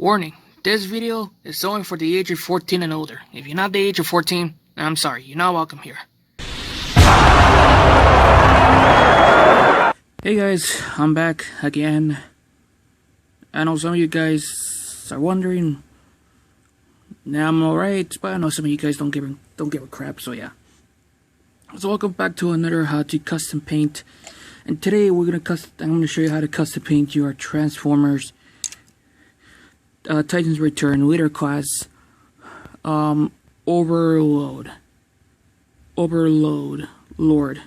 Warning, this video is only for the age of 14 and older. If you're not the age of 14, I'm sorry, you're not welcome here. Hey guys, I'm back again. I know some of you guys are wondering. Now I'm alright, but I know some of you guys don't give a crap, so yeah. So welcome back to another how to custom paint. And today I'm gonna show you how to custom paint your Transformers Titans Return Leader class Overload. Lord.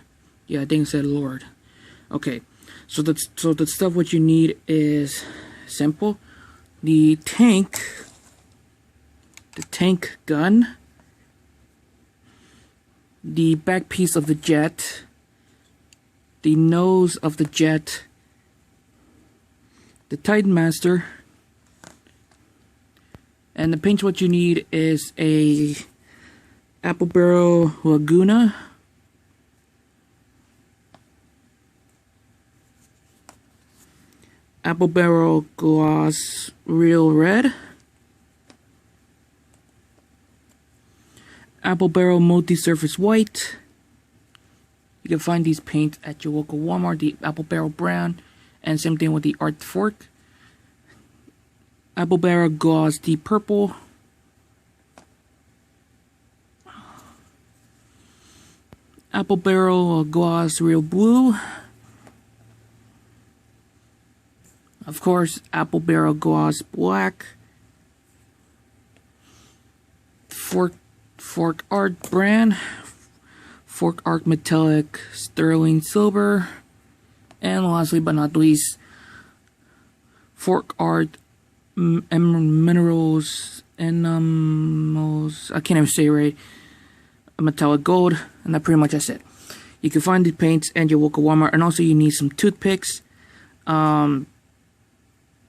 Yeah, I think it said Lord. Okay. So the stuff what you need is simple. The tank gun, the back piece of the jet, the nose of the jet, the Titan Master, and the paint what you need is a apple barrel laguna, apple barrel gloss real red, apple barrel multi-surface white. You can find these paints at your local Walmart, the apple barrel brown, and same thing with the art fork. Apple barrel gloss deep purple, apple barrel gloss real blue, of course apple barrel gloss black, Forkart brand, Forkart metallic sterling silver, and lastly but not least, Forkart minerals, enamels, I can't even say it right, metallic gold, and that pretty much that's it. You can find the paints at your local Walmart, and also you need some toothpicks,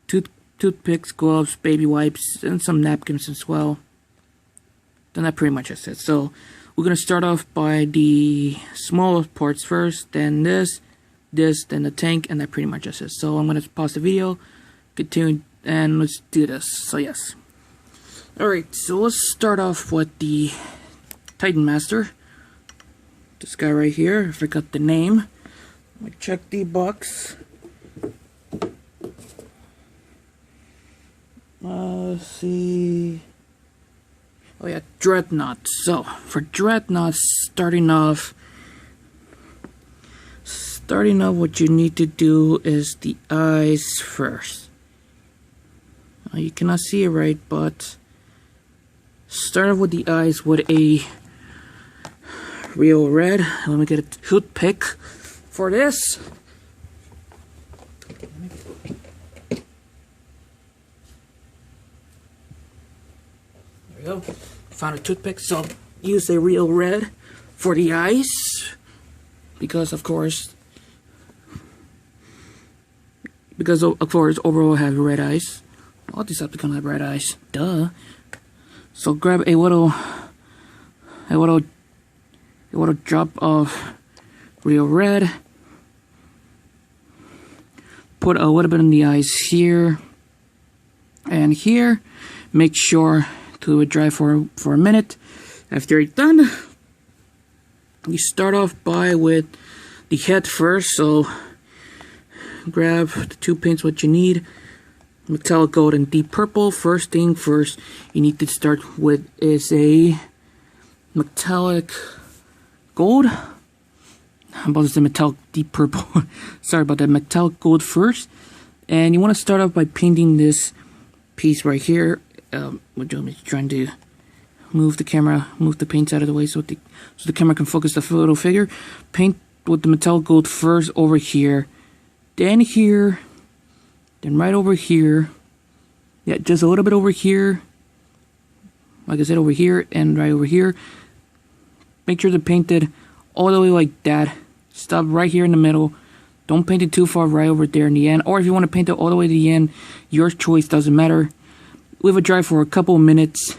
toothpicks, gloves, baby wipes, and some napkins as well. Then that pretty much that's it. So we're gonna start off by the smallest parts first, then this, then the tank, and that pretty much that's it. So I'm gonna pause the video, continue, and let's do this. So yes. Alright, so let's start off with the Titan Master. This guy right here, I forgot the name. Let me check the box. Let's see. Oh yeah, Dreadnat. So, for Dreadnought, starting off, what you need to do is the eyes first. You cannot see it right, but start off with the eyes with a real red. Let me get a toothpick for this. There we go. Found a toothpick. So use a real red for the eyes, because of course overall have red eyes. All Decepticons have red eyes. Duh. So grab a little drop of real red. Put a little bit in the eyes here and here. Make sure to let it dry for a minute. After it's done, you start off with the head first. So grab the two paints what you need. Metallic gold and deep purple. First thing first, you need to start with is a metallic gold. I'm about to say metallic deep purple. Sorry about that. Metallic gold first, and you want to start off by painting this piece right here. We're trying to move the paints out of the way so the camera can focus the little figure. Paint with the metallic gold first over here, then here. Then right over here, yeah, just a little bit over here, like I said, over here and right over here. Make sure to paint it all the way like that. Stop right here in the middle. Don't paint it too far right over there in the end. Or if you want to paint it all the way to the end, your choice, doesn't matter. Leave it dry for a couple of minutes.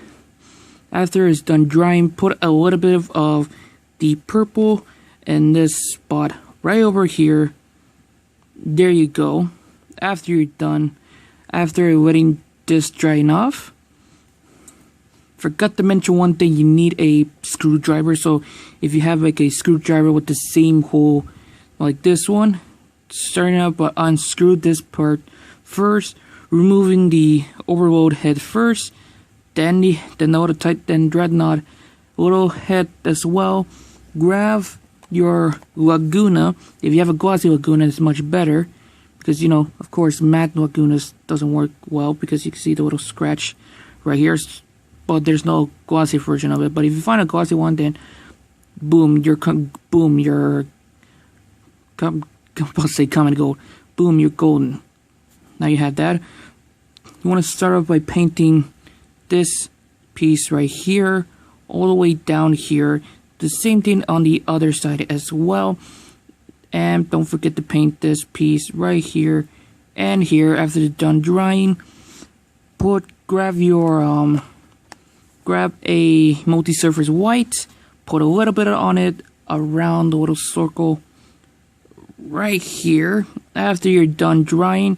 After it's done drying, put a little bit of the purple in this spot right over here. There you go. After you're done, after letting this drying off. Forgot to mention one thing, you need a screwdriver. So if you have like a screwdriver with the same hole like this one, starting out, but unscrew this part first, removing the overload head first, then the Dreadnought little head as well. Grab your laguna. If you have a glossy laguna, it's much better, because you know, of course, matte lagunas doesn't work well because you can see the little scratch right here, but there's no glossy version of it. But if you find a glossy one, then boom, I'll say common gold. Boom, you're golden. Now you have that. You want to start off by painting this piece right here all the way down here. The same thing on the other side as well. And don't forget to paint this piece right here and here. After it's done drying, grab a multi-surface white, put a little bit on it around the little circle right here. After you're done drying,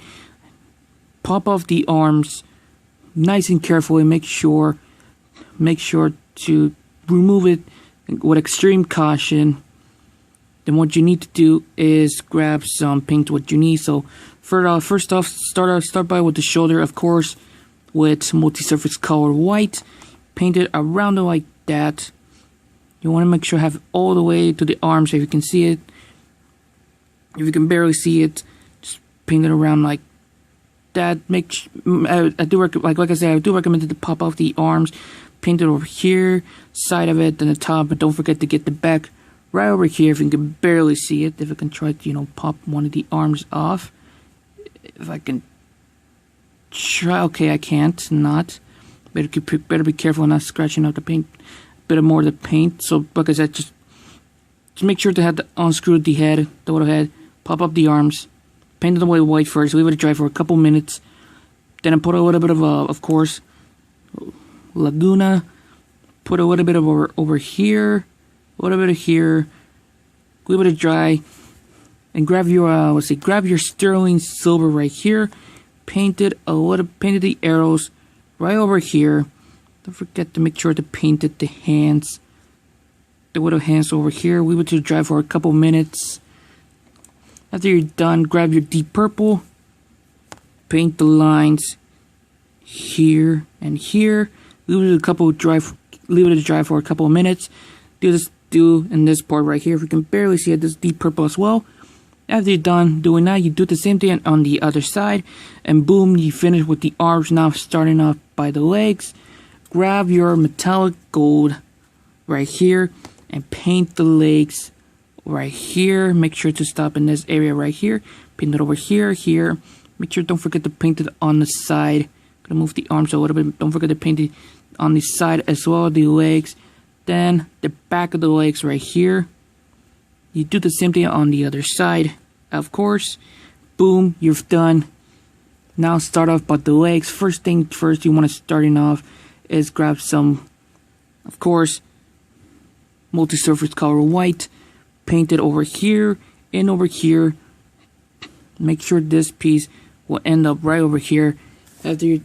pop off the arms nice and carefully. Make sure to remove it with extreme caution. Then what you need to do is grab some paint what you need. So first off, start by with the shoulder, of course, with multi-surface color white. Paint it around it like that. You want to make sure have it all the way to the arms. If you can see it, if you can barely see it, just paint it around like that. I do recommend to pop off the arms. Paint it over here, side of it, then the top, but don't forget to get the back right over here if you can barely see it. If I can try to, pop one of the arms off. If I can try, okay, I can't, not. Better be careful not scratching out the paint, a bit more of the paint. So, like I said, just make sure to have unscrew the head, the little head, pop up the arms, paint it away white first, leave it to dry for a couple minutes. Then I put a little bit of course, laguna, put a little bit of over here, a little bit of here, leave it to dry, and grab your grab your sterling silver right here, painted the arrows right over here. Don't forget to make sure to paint it the hands, the little hands over here. Leave it to dry for a couple minutes. After you're done, grab your deep purple, paint the lines here and here. Leave it to dry for a couple of minutes. Do in this part right here. If you can barely see it, this deep purple as well. After you're done doing that, you do the same thing on the other side, and boom, you finish with the arms. Now starting off by the legs, grab your metallic gold right here and paint the legs right here. Make sure to stop in this area right here. Paint it over here. Make sure, don't forget to paint it on the side. Gonna move the arms a little bit. Don't forget to paint it on the side as well, the legs. Then the back of the legs right here. You do the same thing on the other side, of course. Boom, you've done. Now start off by the legs. First thing first, you want to starting off is grab some, of course, multi-surface color white. Paint it over here and over here. Make sure this piece will end up right over here. After you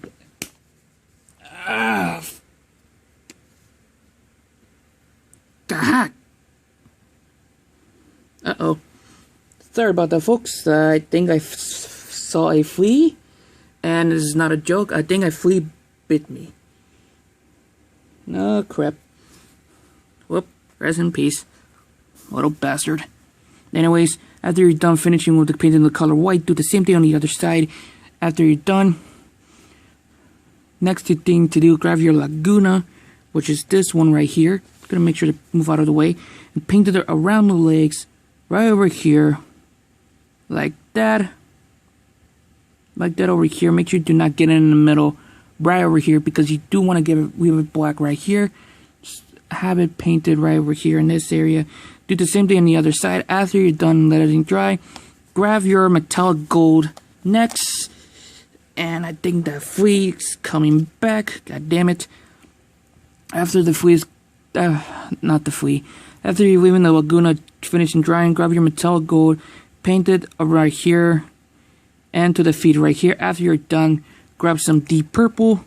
Uh-oh. Sorry about that, folks. I think I saw a flea. And this is not a joke. I think a flea bit me. Oh, crap. Whoop. Rest in peace. Little bastard. Anyways, after you're done finishing with the painting the color white, do the same thing on the other side. After you're done, next thing to do, grab your laguna, which is this one right here. Gonna make sure to move out of the way. And paint it around the legs. Right over here, like that over here. Make sure you do not get it in the middle, right over here, because you do want to leave it black right here. Just have it painted right over here in this area. Do the same thing on the other side. After you're done letting it dry, grab your metallic gold next, and I think that flea is coming back. God damn it! After the flea is, not the flea. After you're leaving the laguna finishing drying, grab your metallic gold, paint it right here and to the feet right here. After you're done, grab some deep purple,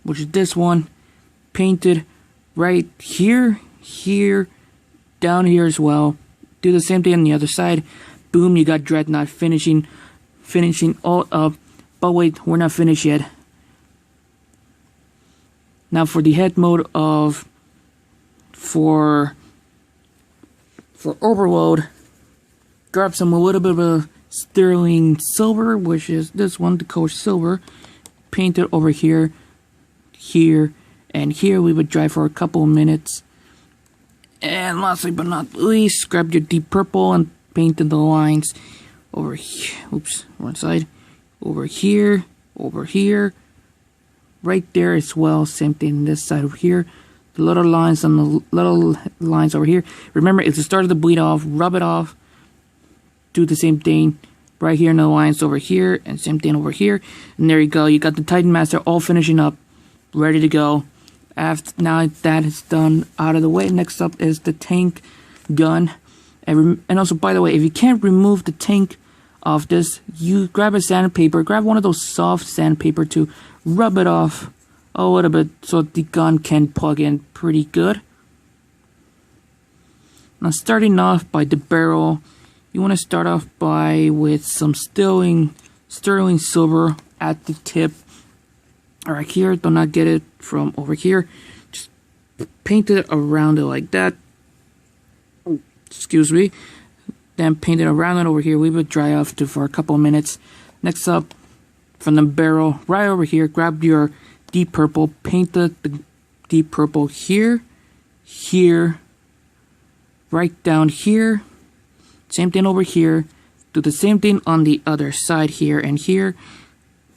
which is this one, paint it right here, here, down here as well. Do the same thing on the other side. Boom, you got Dreadnought finishing all up. But wait, we're not finished yet. Now for the head mode for Overload, grab a little bit of a sterling silver, which is this one, the color silver. Paint it over here, here, and here. We would dry for a couple of minutes. And lastly but not least, grab your deep purple and paint in the lines over here. Oops, wrong side. Over here, right there as well. Same thing this side over here. The little lines on the little lines over here. Remember, if it started to bleed off, rub it off. Do the same thing right here in the lines over here, and same thing over here. And there you go. You got the Titan Master all finishing up, ready to go. Now that is done out of the way, next up is the tank gun. And also, by the way, if you can't remove the tank of this, you grab a sandpaper, grab one of those soft sandpaper to rub it off a little bit so the gun can plug in pretty good. Now starting off by the barrel, you want to start off with some sterling silver at the tip. Right here, do not get it from over here. Just paint it around it like that. Excuse me. Then paint it around it over here. We would dry off for a couple of minutes. Next up, from the barrel, right over here, grab your deep purple. Paint the deep purple here, here, right down here. Same thing over here. Do the same thing on the other side here and here.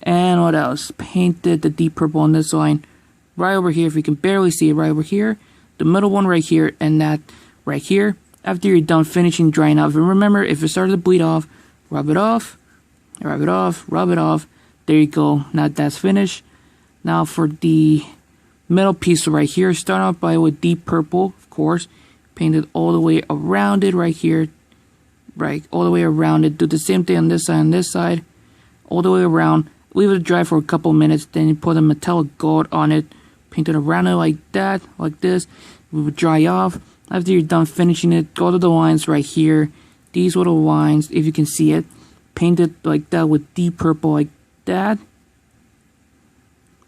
And what else? Painted the deep purple on this line right over here. If you can barely see it, right over here. The middle one right here, and that right here. After you're done finishing drying off, and remember, if it started to bleed off, rub it off, rub it off, rub it off. There you go. Now that's finished. Now for the middle piece right here, start off with deep purple, of course. Paint it all the way around it right here. Right, all the way around it. Do the same thing on this side, all the way around. Leave it dry for a couple minutes, then you put a metallic gold on it, paint it around it like that, like this. We would dry off. After you're done finishing it, go to the lines right here. These little lines, if you can see it, paint it like that with deep purple like that.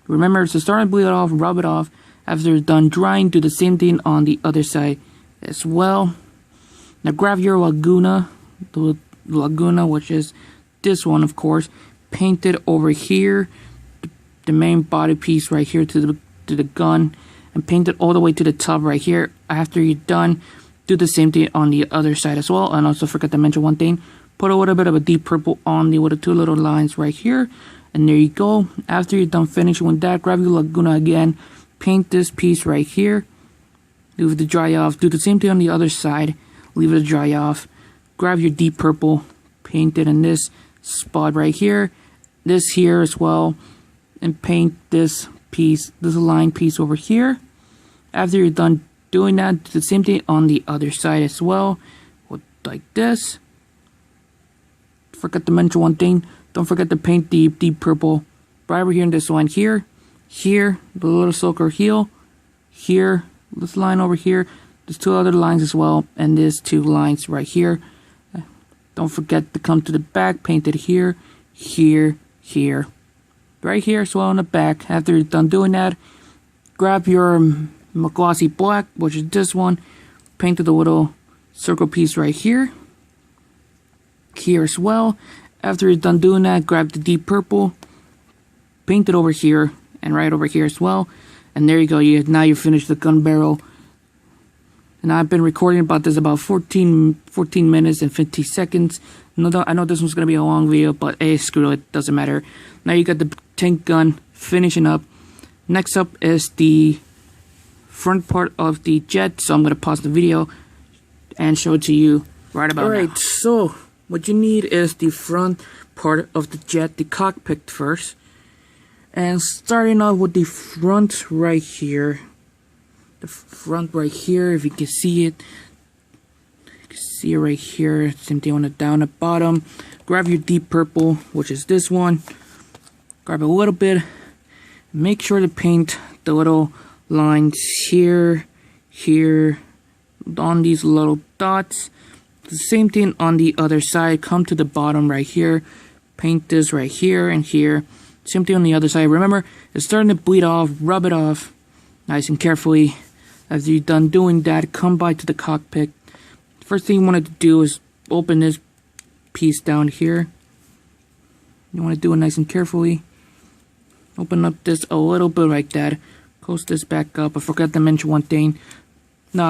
Remember, to start and bleed it off, rub it off. After it's done drying, do the same thing on the other side as well. Now grab your laguna, the laguna, which is this one, of course. Paint it over here, the main body piece right here to the gun, and paint it all the way to the top right here. After you're done, do the same thing on the other side as well. And also forgot to mention one thing, put a little bit of a deep purple on with the two little lines right here, and there you go. After you're done finishing with that, grab your laguna again, paint this piece right here, leave it to dry off. Do the same thing on the other side, leave it to dry off. Grab your deep purple, paint it in this spot right here, this here as well, and paint this piece, this line piece over here. After you're done doing that, do the same thing on the other side as well, like this. Forgot to mention one thing, don't forget to paint the deep purple right over here in this line here, here, the little silver heel, here, this line over here, there's two other lines as well, and there's two lines right here. Don't forget to come to the back, paint it here, here, here, right here as well on the back. After you're done doing that, grab your glossy black, which is this one, paint the little circle piece right here, here as well. After you're done doing that, grab the deep purple, paint it over here and right over here as well, and there you go. Now you finished the gun barrel. And I've been recording about this about 14 minutes and 50 seconds. I know this one's going to be a long video, but hey, screw it, doesn't matter. Now you got the tank gun finishing up. Next up is the front part of the jet, so I'm going to pause the video and show it to you right about now. Alright, so what you need is the front part of the jet, the cockpit first. And starting off with the front right here. The front right here, if you can see it. You can see it right here. Same thing on the down at bottom. Grab your deep purple, which is this one. grab a little bit, make sure to paint the little lines here, here, on these little dots. The same thing on the other side. Come to the bottom right here, paint this right here and here. Same thing on the other side. Remember, it's starting to bleed off, rub it off nice and carefully. After you're done doing that, come by to the cockpit. First thing you want to do is open this piece down here. You want to do it nice and carefully. Open up this a little bit like that. Close this back up. I forgot to mention one thing. No,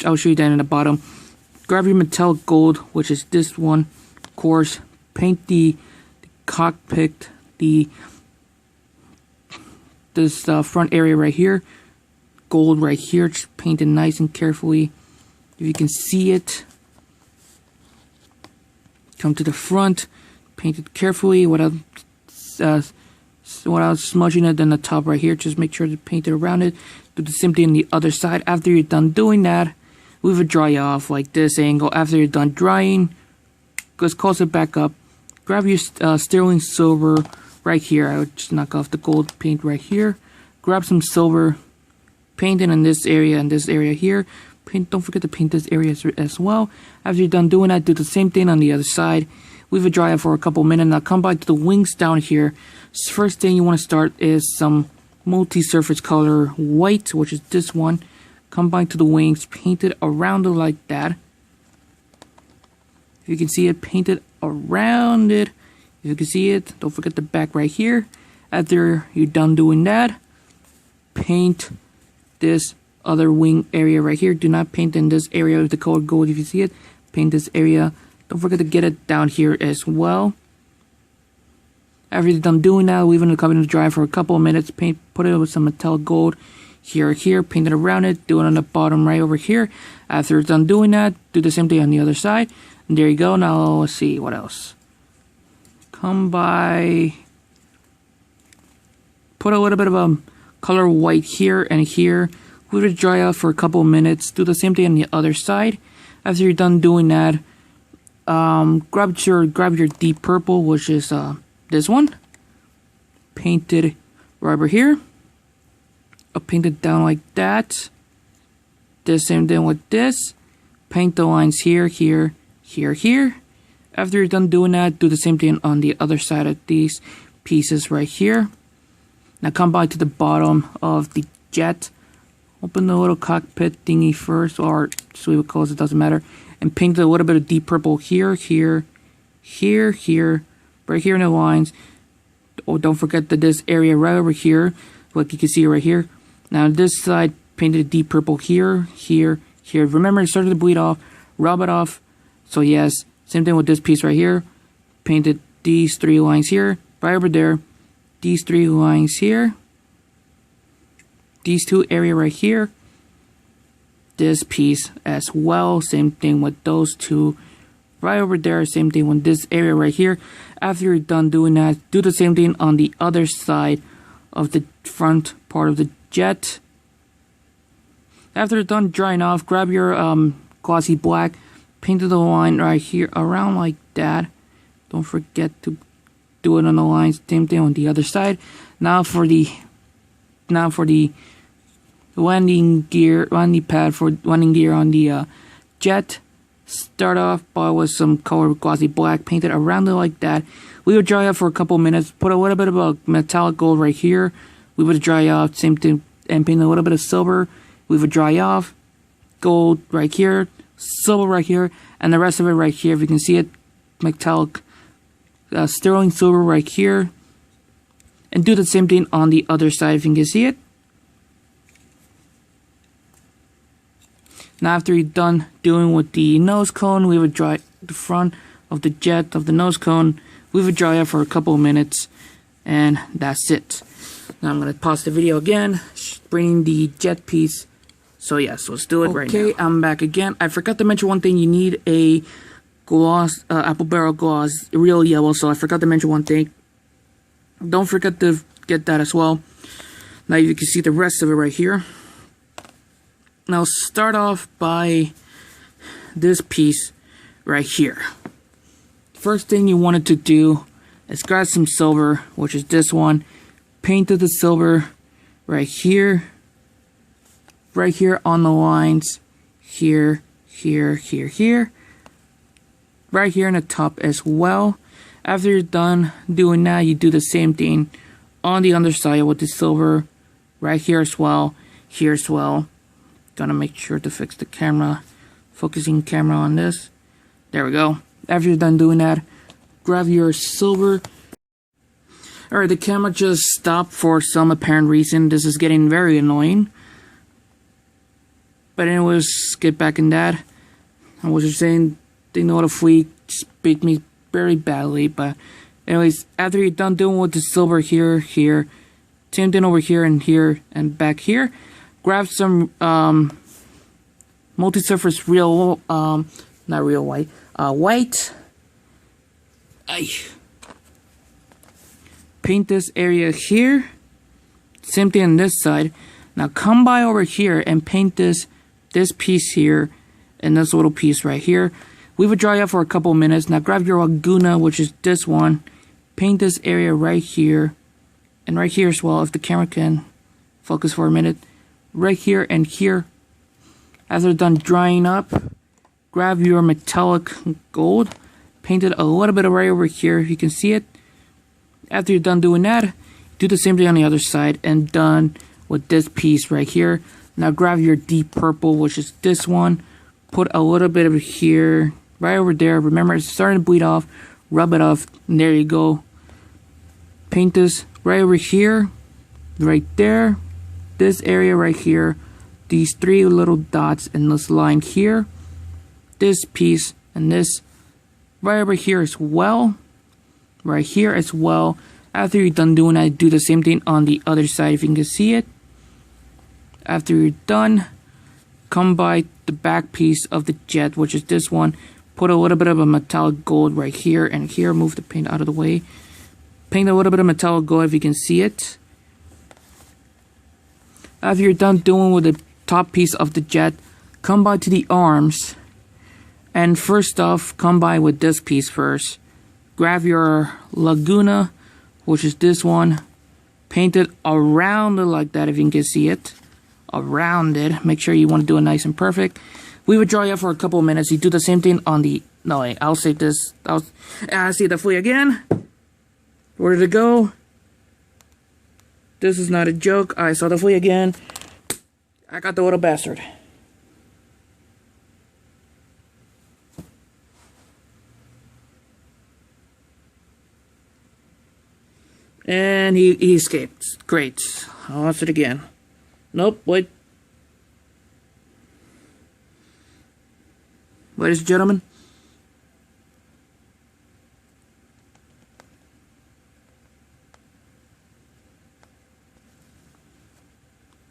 I'll show you that in the bottom. Grab your metallic gold, which is this one. Of course, paint the cockpit, this front area right here. Gold right here. Just paint it nice and carefully. If you can see it, come to the front, paint it carefully without smudging it in the top right here. Just make sure to paint it around it. Do the same thing on the other side. After you're done doing that, we would dry off like this angle. After you're done drying, just close it back up. Grab your sterling silver right here. I would just knock off the gold paint right here. Grab some silver, paint it in this area and this area here. Don't forget to paint this area as well. After you're done doing that, do the same thing on the other side. Leave it dry for a couple minutes. Now come back to the wings down here. First thing you want to start is some multi-surface color white, which is this one. Come back to the wings, paint it around it like that. If you can see it, paint it around it. If you can see it, don't forget the back right here. After you're done doing that, paint this other wing area right here. Do not paint in this area with the color gold. If you see it, paint this area. Don't forget to get it down here as well. After you're done doing that, leave it in the cabinet to dry for a couple of minutes. Put it with some metallic gold here, paint it around it. Do it on the bottom right over here. After you're done doing that, do the same thing on the other side. And there you go. Now let's see what else. Come by, put a little bit of color white here and here. Leave it dry out for a couple of minutes. Do the same thing on the other side. After you're done doing that, grab your deep purple, which is this one. Paint it right over here. I'll paint it down like that. The same thing with this. Paint the lines here, here, here, here. After you're done doing that, do the same thing on the other side of these pieces right here. Now come back to the bottom of the jet. Open the little cockpit thingy first, or so we would close it, doesn't matter. And paint a little bit of deep purple here, here, here, here, right here in the lines. Oh, don't forget that this area right over here, like you can see right here. Now this side, painted a deep purple here, here, here. Remember, it started to bleed off, rub it off. So yes, same thing with this piece right here. Painted these three lines here, right over there. These three lines here. These two area right here. This piece as well. Same thing with those two right over there. Same thing with this area right here. After you're done doing that, do the same thing on the other side of the front part of the jet. After you're done drying off, grab your glossy black, paint the line right here around like that. Don't forget to do it on the lines. Same thing on the other side. Now for the landing pad for landing gear on the jet. Start off with some color glossy black, paint it around it like that. We would dry off for a couple minutes. Put a little bit of a metallic gold right here. We would dry off, same thing, and paint a little bit of silver. We would dry off, gold right here, silver right here, and the rest of it right here. If you can see it, metallic sterling silver right here. And do the same thing on the other side if you can see it. Now after you're done doing with the nose cone, we would dry the front of the jet of the nose cone. We would dry it for a couple of minutes, and that's it. Now I'm going to pause the video again, bringing the jet piece. So yes, let's do it right now. Okay, I'm back again. I forgot to mention one thing. You need a gloss, apple barrel gloss, real yellow. So I forgot to mention one thing. Don't forget to get that as well. Now you can see the rest of it right here. Now start off by this piece right here. First thing you wanted to do Let's grab some silver, which is this one. Painted the silver right here on the lines, here, right here in the top as well. After you're done doing that, you do the same thing on the underside with the silver, right here as well, here as well. Gonna make sure to fix the camera, focusing camera on this. There we go. After you're done doing that, grab your silver. Alright, the camera just stopped for some apparent reason. This is getting very annoying. But anyways, get back in that. I was just saying, they know the flea beat me very badly. But anyways, after you're done doing with the silver here, same thing over here, and back here. Grab some multi-surface real, not real white, white. Paint this area here. Same thing on this side. Now come by over here and paint this piece here and this little piece right here. Leave it dry out for a couple minutes. Now grab your laguna, which is this one. Paint this area right here and right here as well, if the camera can focus for a minute. Right here and here. As they're done drying up, grab your metallic gold. Paint it a little bit right over here, if you can see it. After you're done doing that, do the same thing on the other side and done with this piece right here. Now grab your deep purple, which is this one. Put a little bit of it here, right over there. Remember, it's starting to bleed off. Rub it off, and there you go. Paint this right over here, right there. This area right here. These three little dots in this line here. This piece and this right over here as well. Right here as well. After you're done doing that, do the same thing on the other side, if you can see it. After you're done, come by the back piece of the jet, which is this one. Put a little bit of a metallic gold right here and here. Move the paint out of the way. Paint a little bit of metallic gold, if you can see it. After you're done doing with the top piece of the jet, come by to the arms. And first off, come by with this piece first. Grab your laguna, which is this one. Paint it around it like that, if you can see it. Around it. Make sure you want to do it nice and perfect. We would dry out for a couple of minutes. You do the same thing on the... No, wait, I'll save this. I'll see the flea again. Where did it go? This is not a joke. I saw the flea again. I got the little bastard. And he escaped. Great. I'll watch it again. Nope, wait. Ladies and gentlemen.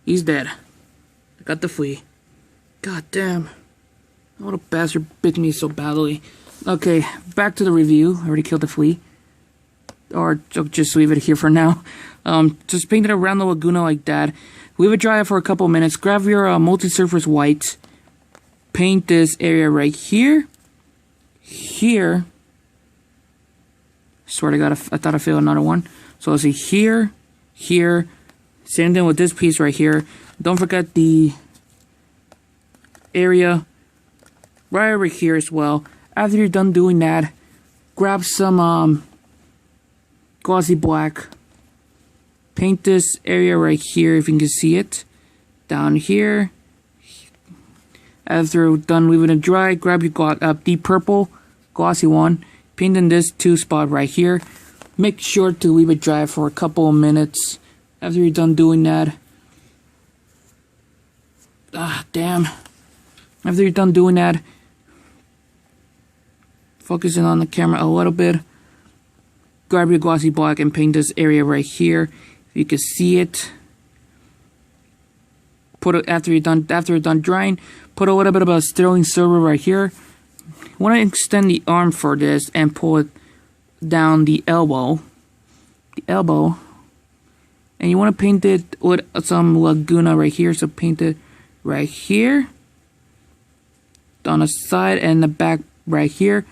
He's dead. I got the flea. God damn. That little bastard bit me so badly. Okay, back to the review. I already killed the flea. Or just leave it here for now. Just paint it around the laguna like that. Leave it dry for a couple minutes. Grab your multi-surface white. Paint this area right here. Here. Swear to God, I thought I failed another one. So let's see here. Here. Same thing with this piece right here. Don't forget the area right over here as well. After you're done doing that, grab some glossy black. Paint this area right here, if you can see it. Down here. After done leaving it dry, grab your deep purple, glossy one. Paint in this two spot right here. Make sure to leave it dry for a couple of minutes. After you're done doing that. Damn. After you're done doing that, focusing on the camera a little bit. Grab your glossy black and paint this area right here. If you can see it. Put it after you're done drying. Put a little bit of a sterling silver right here. You want to extend the arm for this and pull it down the elbow. And you want to paint it with some laguna right here. So paint it right here. On the side and the back right here.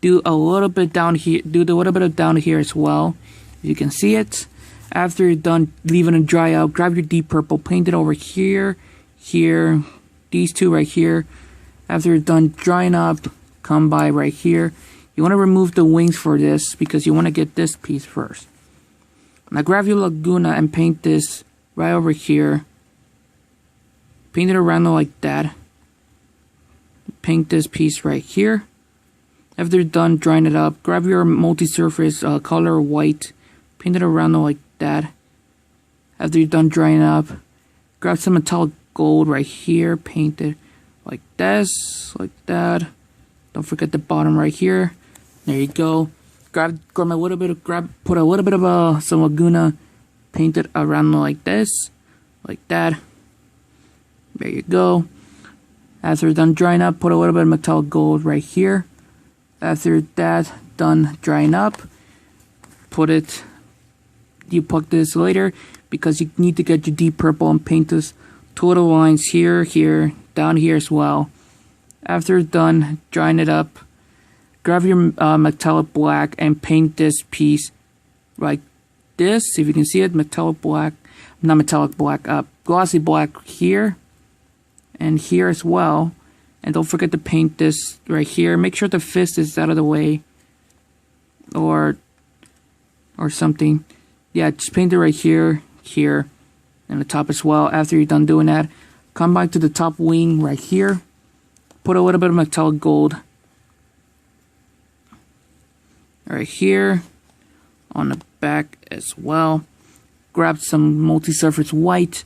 do a little bit down here. Do a little bit of down here as well. You can see it. After you're done leaving it dry out, grab your deep purple, paint it over here, here, these two right here. After you're done drying up, come by right here. You want to remove the wings for this because you want to get this piece first. Now grab your laguna and paint this right over here. Paint it around like that. Paint this piece right here. After you're done drying it up, grab your multi-surface color white. Paint it around like that. After you're done drying up, grab some metallic gold right here. Paint it like this, like that. Don't forget the bottom right here. There you go. Grab a little bit of put a little bit of some laguna. Paint it around like this, like that. There you go. After you're done drying up, put a little bit of metallic gold right here. After that done drying up, you pluck this later because you need to get your deep purple and paint this total lines here, here, down here as well. After done drying it up, grab your metallic black and paint this piece like this. If you can see it, metallic black, not metallic black, glossy black here and here as well. And don't forget to paint this right here. Make sure the fist is out of the way or something. Yeah, just paint it right here, here, and the top as well. After you're done doing that, come back to the top wing right here. Put a little bit of metallic gold right here on the back as well. Grab some multi-surface white,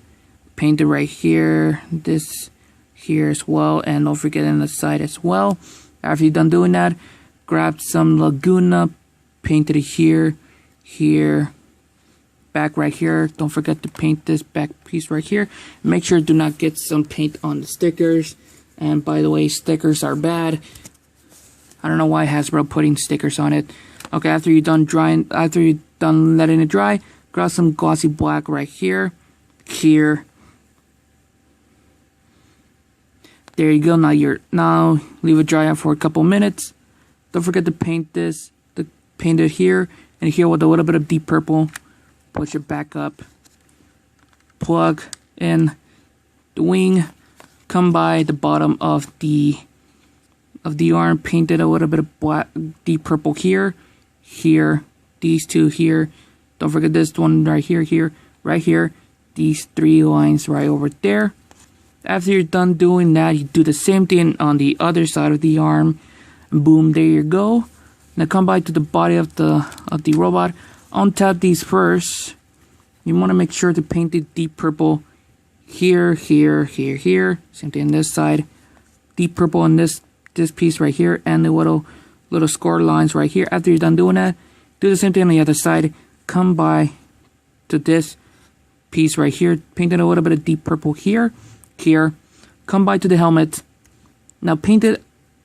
paint it right here, this here as well, and don't forget on the side as well. After you're done doing that, grab some laguna, paint it here, here, back right here. Don't forget to paint this back piece right here. Make sure do not get some paint on the stickers. And by the way, stickers are bad. I don't know why Hasbro putting stickers on it. Okay, after you're done letting it dry, grab some glossy black right here, here. There you go. Now leave it dry out for a couple minutes. Don't forget to paint this. Paint it here and here with a little bit of deep purple. Push it back up. Plug in the wing. Come by the bottom of the arm. Paint it a little bit of black, deep purple here, here. These two here. Don't forget this one right here, here, right here. These three lines right over there. After you're done doing that, you do the same thing on the other side of the arm. Boom, there you go. Now come by to the body of the robot. Untap these first. You want to make sure to paint the deep purple here, here, here, here. Same thing on this side. Deep purple on this piece right here, and the little score lines right here. After you're done doing that, do the same thing on the other side. Come by to this piece right here. Paint it a little bit of deep purple here. Here, come by to the helmet. Now paint it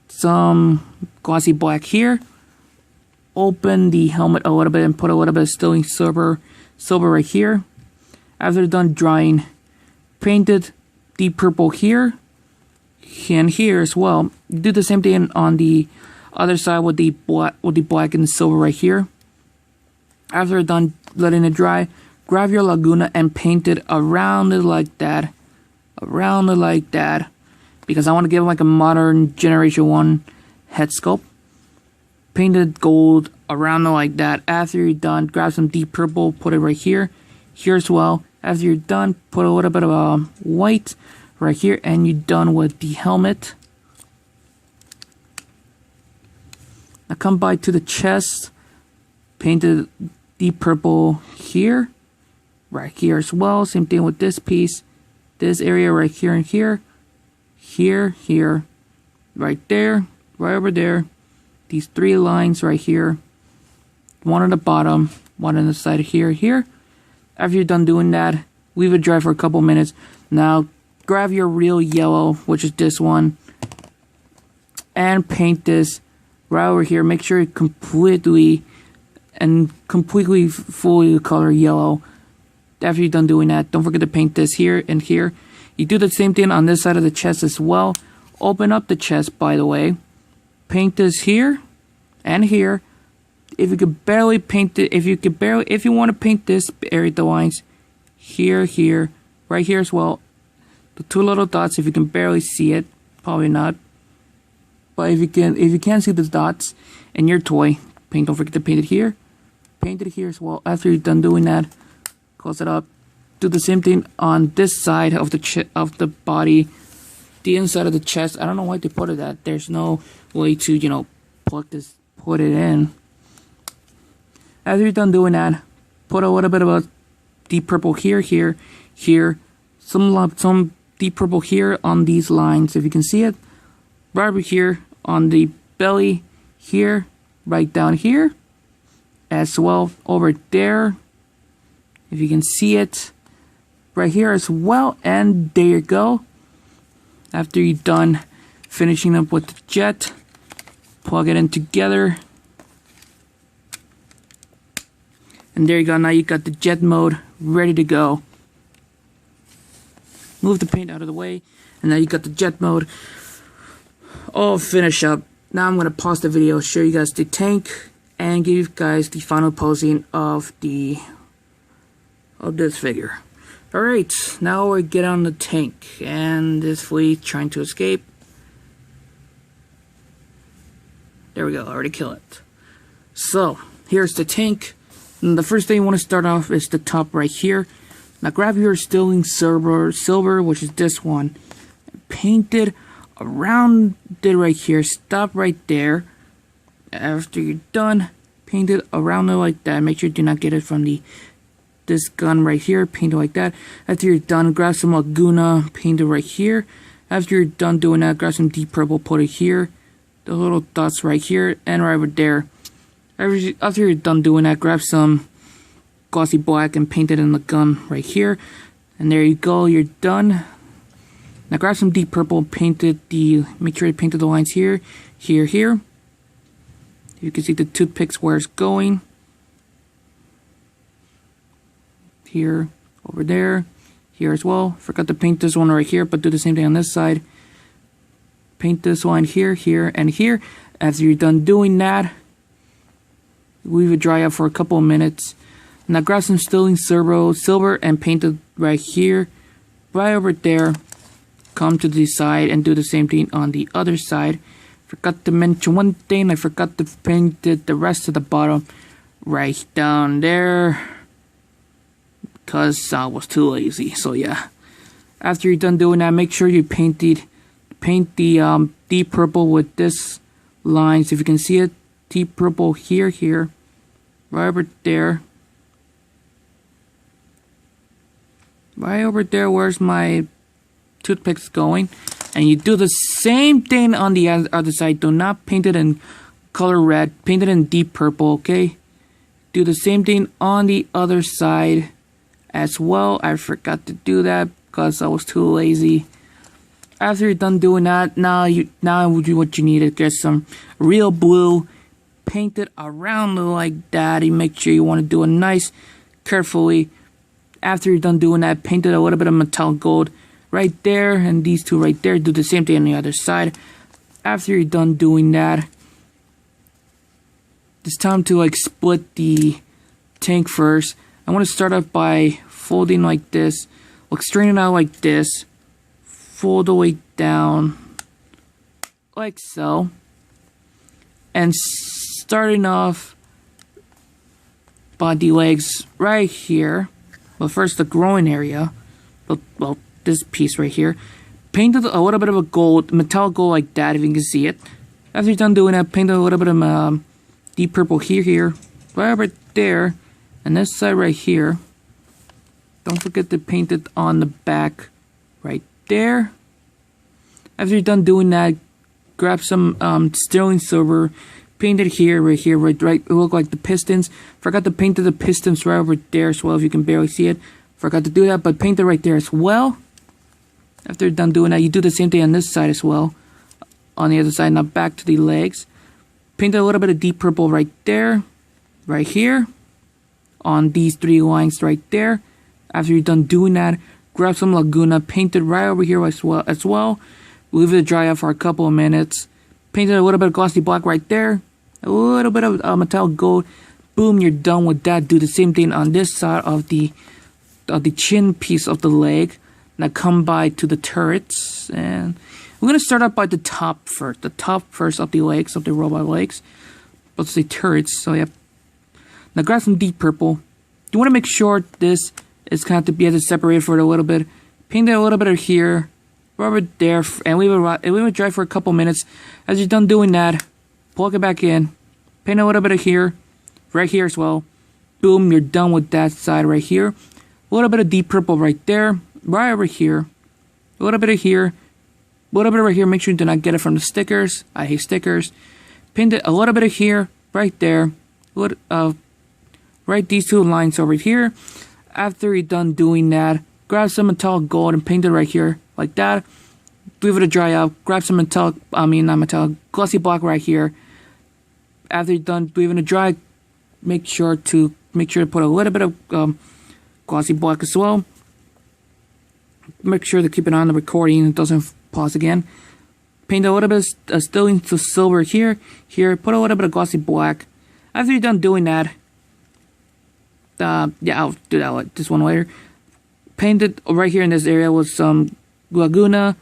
some glossy black here. Open the helmet a little bit and put a little bit of sterling silver right here. After done drying, paint it deep purple here and here as well. Do the same thing on the other side with the black and the silver right here. After done letting it dry, grab your laguna and paint it around it like that. Around it like that, because I want to give it like a modern Generation 1 head sculpt. Painted gold around it like that. After you're done, grab some deep purple, put it right here, here as well. After you're done, put a little bit of white right here, and you're done with the helmet. Now come by to the chest, painted deep purple here, right here as well. Same thing with this piece. This area right here and here, here, here, right there, right over there. These three lines right here. One on the bottom, one on the side here, here. After you're done doing that, leave it dry for a couple minutes. Now, grab your real yellow, which is this one, and paint this right over here. Make sure it completely fully color yellow. After you're done doing that, don't forget to paint this here and here. You do the same thing on this side of the chest as well. Open up the chest, by the way. Paint this here and here. If you could barely paint it, if you want to paint this area, the lines here, here, right here as well. The two little dots, if you can barely see it, probably not. But if you can't see the dots in your toy, don't forget to paint it here. Paint it here as well. After you're done doing that, close it up. Do the same thing on this side of the body, the inside of the chest. I don't know why they put it that. There's no way to, you know, put it in. After you're done doing that, put a little bit of a deep purple here, here, here. Some deep purple here on these lines, if you can see it. Right over here on the belly, here, right down here. As well over there, if you can see it. Right here as well, and there you go. After you're done finishing up with the jet, plug it in together. And there you go, now you got the jet mode ready to go. Move the paint out of the way, and now you got the jet mode all finished up. Now I'm going to pause the video, show you guys the tank, and give you guys the final posing of this figure. Alright, now we get on the tank, and this flea trying to escape. There we go, already killed it. So, here's the tank. And the first thing you want to start off is the top right here. Now grab your sterling silver, which is this one. Paint it around it right here. Stop right there. After you're done, paint it around it like that. Make sure you do not get it from this gun right here. Paint it like that. After you're done, grab some laguna. Paint it right here. After you're done doing that, grab some deep purple. Put it here. The little dots right here and right over there. After you're done doing that, grab some glossy black and paint it in the gun right here. And there you go, you're done. Now grab some deep purple, make sure you painted the lines here, here, here. You can see the toothpicks where it's going. Here, over there, here as well. Forgot to paint this one right here, but do the same thing on this side. Paint this line here, here, and here. After you're done doing that, leave it dry out for a couple of minutes. Now grab some sterling silver and paint it right here, right over there. Come to the side and do the same thing on the other side. Forgot to mention one thing, I forgot to paint the rest of the bottom right down there because I was too lazy. So yeah, after you're done doing that, make sure you paint the deep purple with this lines. If you can see it, deep purple here, here, right over there. Right over there, where's my toothpicks going? And you do the same thing on the other side. Do not paint it in color red. Paint it in deep purple, okay? Do the same thing on the other side as well. I forgot to do that because I was too lazy. After you're done doing that, now what you need is get some real blue. Paint it around like that. You make sure you want to do it nice, carefully. After you're done doing that, paint it a little bit of metallic gold right there, and these two right there. Do the same thing on the other side. After you're done doing that, it's time to like split the tank first. I want to start off by folding like this, like straighten out like this, fold the way down like so, and starting off by the legs right here. Well, first the groin area, well, this piece right here, paint it a little bit of a gold, metallic gold like that, if you can see it. After you're done doing that, paint a little bit of deep purple here, right over there, and this side right here. Don't forget to paint it on the back right there. After you're done doing that, grab some sterling silver, paint it here, right here, right. It look like the pistons. Forgot to paint the pistons right over there as well, if you can barely see it. Forgot to do that, but paint it right there as well. After you're done doing that, you do the same thing on this side as well. On the other side, now back to the legs. Paint a little bit of deep purple right there, right here, on these three lines right there. After you're done doing that, grab some laguna, paint it right over here as well. Leave it dry out for a couple of minutes. Paint it a little bit of glossy black right there. a little bit of metallic gold. Boom, you're done with that. Do the same thing on this side of the chin piece of the leg. Now come by to the turrets, and we're gonna start out by the top first. The top first of the legs, of the robot legs. Let's say turrets. So yeah. Now grab some deep purple. You want to make sure this is kind of to be able to separate for it a little bit. Paint it a little bit of here, rub it there, and leave it dry for a couple minutes. As you're done doing that, plug it back in. Paint a little bit of here, right here as well. Boom, you're done with that side right here. A little bit of deep purple right there, right over here. A little bit of here, a little bit right here. Make sure you do not get it from the stickers. I hate stickers. Paint it a little bit of here, right there. Right, these two lines over here. After you're done doing that, grab some metallic gold and paint it right here, like that. Leave it to dry out. Grab some glossy black right here. After you're done leaving it dry, make sure to put a little bit of glossy black as well. Make sure to keep it on the recording; it doesn't pause again. Paint a little bit of sterling to silver here. Put a little bit of glossy black. After you're done doing that. Yeah, I'll do that this one later. Paint it right here in this area with some laguna.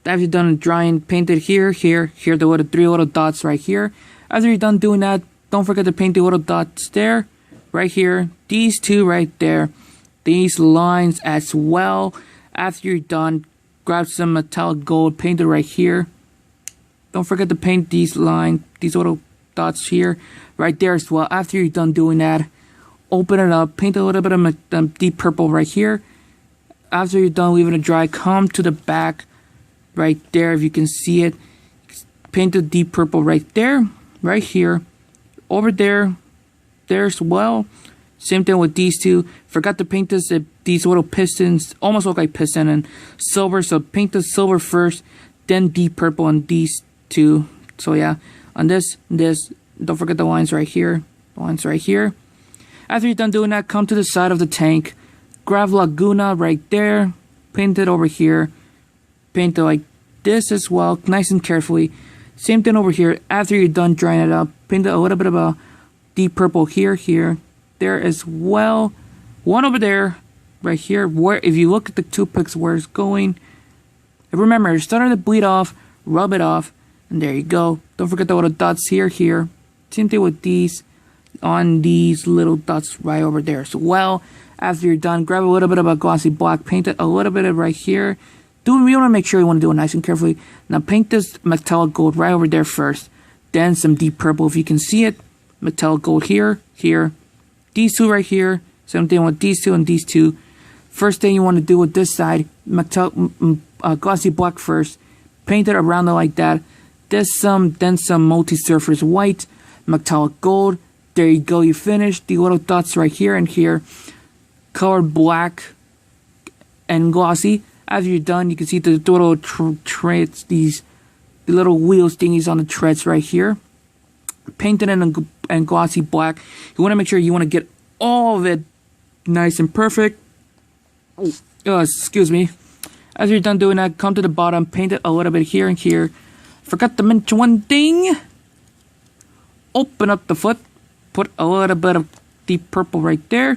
After you're done drying, paint it here, the 3 little dots right here. After you're done doing that, don't forget to paint the little dots there, right here. These two right there. These lines as well. After you're done, grab some metallic gold, paint it right here. Don't forget to paint these little dots here, right there as well. After you're done doing that, open it up, paint a little bit of deep purple right here. After you're done leaving it dry, come to the back right there if you can see it. Paint the deep purple right there, right here, over there as well. Same thing with these two. Forgot to paint these little pistons, almost look like piston and silver. So paint the silver first, then deep purple on these two. So yeah, on this, don't forget the lines right here. After you're done doing that, come to the side of the tank. Grab Laguna right there. Paint it over here. Paint it like this as well, nice and carefully. Same thing over here. After you're done drying it up, paint it a little bit of a deep purple here, there as well. One over there, right here. Where if you look at the toothpicks where it's going. And remember, you're starting to bleed off. Rub it off, and there you go. Don't forget the little dots here. Same thing with these. On these little dots right over there as well. After you're done, grab a little bit of a glossy black, paint it a little bit of right here. You want to make sure you want to do it nice and carefully. Now paint this metallic gold right over there first, then some deep purple if you can see it. Metallic gold here. These two right here. Same thing with these two and these two. First thing you want to do with this side, glossy black first. Paint it around it like that. Then some multi-surface white, metallic gold. There you go, you finished. The little dots right here and here. Colored black and glossy. After you're done, you can see the little treads, the little wheels thingies on the treads right here. Paint it in glossy black. You want to make sure you want to get all of it nice and perfect. Excuse me. After you're done doing that, come to the bottom, paint it a little bit here and here. Forgot to mention one thing. Open up the foot. Put a little bit of deep purple right there.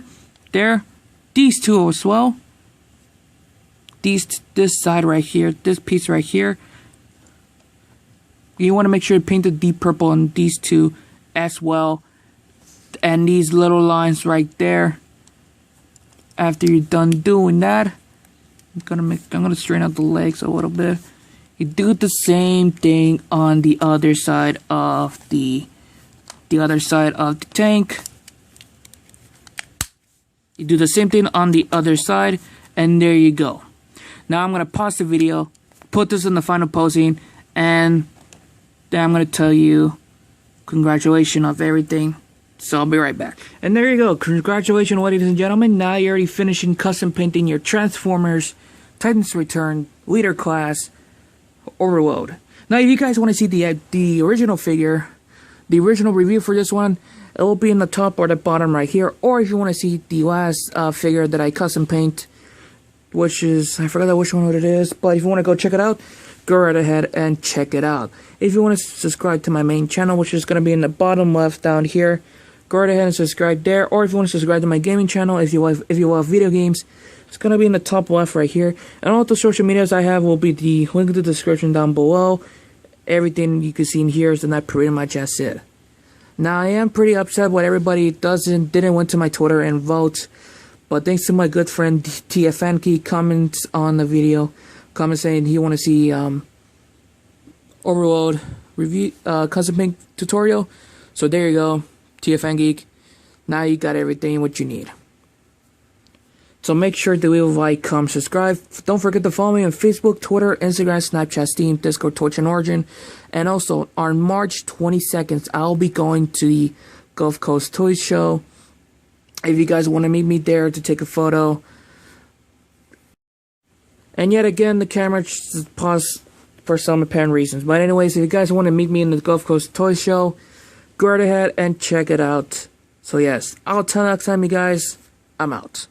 These two as well. This side right here. This piece right here. You want to make sure you paint the deep purple on these two as well. And these little lines right there. After you're done doing that, I'm gonna straighten out the legs a little bit. You do the same thing on the other side of the tank. You do the same thing on the other side, and there you go. Now I'm gonna pause the video, put this in the final posing, and then I'm gonna tell you congratulations of everything. So I'll be right back. And there you go. Congratulations, ladies and gentlemen. Now you're already finishing custom painting your Transformers, Titans Return, Leader Class, Overload. Now if you guys want to see the original figure, the original review for this one, it will be in the top or the bottom right here. Or if you want to see the last figure that I custom paint, which is, I forgot which one it is, but if you want to go check it out, go right ahead and check it out. If you want to subscribe to my main channel, which is going to be in the bottom left down here, go right ahead and subscribe there. Or if you want to subscribe to my gaming channel, if you love video games, it's going to be in the top left right here. And all the social medias I have will be the link in the description down below. Everything you can see in here is, and that pretty much that's it. Now I am pretty upset what everybody didn't went to my Twitter and vote. But thanks to my good friend TFNkey comments on the video, saying he want to see Overload review custom paint tutorial. So there you go, TFN Geek. Now you got everything what you need. So make sure to leave a like, comment, subscribe. Don't forget to follow me on Facebook, Twitter, Instagram, Snapchat, Steam, Discord, Twitch, and Origin. And also on March 22nd, I'll be going to the Gulf Coast Toy Show. If you guys want to meet me there to take a photo. And yet again, the camera just paused for some apparent reasons. But anyways, if you guys want to meet me in the Gulf Coast Toy Show, go right ahead and check it out. So yes, I'll tell you next time, you guys. I'm out.